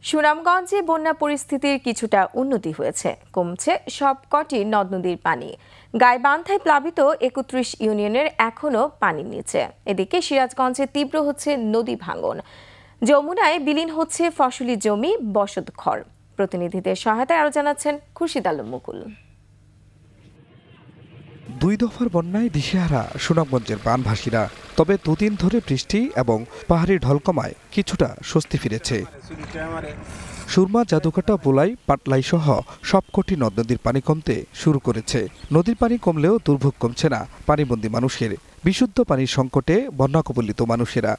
সুনামগঞ্জে বন্যা পরিস্থিতির কিছুটা উন্নতি হয়েছে, কমছে সবকটি নদ নদীর পানি। গাইবান্ধায় প্লাবিত ৩১ ইউনিয়নের এখনো পানির নিচে। এদিকে সিরাজগঞ্জে তীব্র হচ্ছে নদী ভাঙন, যমুনায় বিলীন হচ্ছে ফসলি জমি, বসতঘর। প্রতিনিধিদের সহায়তায় আরো জানাচ্ছেন খুরশিদ আলম মুকুল। দুই দফার বন্যায় দিশেহারা সুনামগঞ্জের বানভাসীরা, তবে দুদিন ধরে বৃষ্টি এবং পাহাড়ি ঢলকমায় কিছুটা স্বস্তি ফিরেছে। সুরমা, জাদুকাটা, বোলাই, পাটলাই সহ সবকটি নদ নদীর পানি কমতে শুরু করেছে। নদীর পানি কমলেও দুর্ভোগ কমছে না পানিবন্দী মানুষের। বিশুদ্ধ পানির সংকটে বন্যা কবলিত মানুষেরা।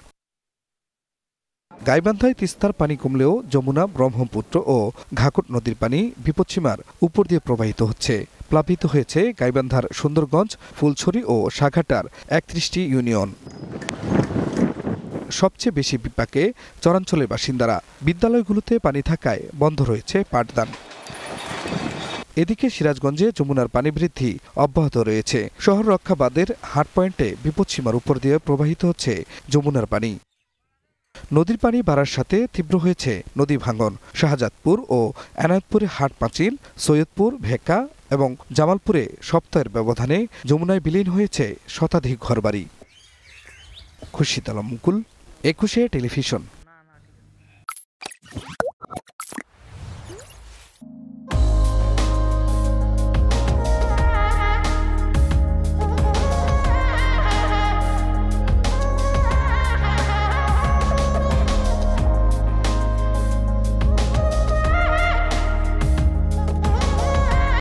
গাইবান্ধায় তিস্তার পানি কমলেও যমুনা, ব্রহ্মপুত্র ও ঘাঘট নদীর পানি বিপদসীমার উপর দিয়ে প্রবাহিত হচ্ছে। প্লাবিত হয়েছে গাইবান্ধার সুন্দরগঞ্জ, ফুলছড়ি ও সাঘাটার ৩১টি ইউনিয়ন। সবচেয়ে বেশি বিপাকে চরাঞ্চলের বাসিন্দারা। বিদ্যালয়গুলোতে পানি থাকায় বন্ধ রয়েছে পাঠদান। এদিকে সিরাজগঞ্জে যমুনার পানি বৃদ্ধি অব্যাহত রয়েছে। শহর রক্ষা বাঁধের হাট পয়েন্টে বিপদসীমার উপর দিয়ে প্রবাহিত হচ্ছে যমুনার পানি। নদীর পানি বাড়ার সাথে তীব্র হয়েছে নদী ভাঙন। শাহজাদপুর ও এনায়েতপুরে হাট পাঁচিল, সৈয়দপুর, ভেকা এবং জামালপুরে সপ্তাহের ব্যবধানে যমুনায় বিলীন হয়েছে শতাধিক ঘরবাড়ি। খুরশিদ আলম মুকুল, ২১ টেলিভিশন।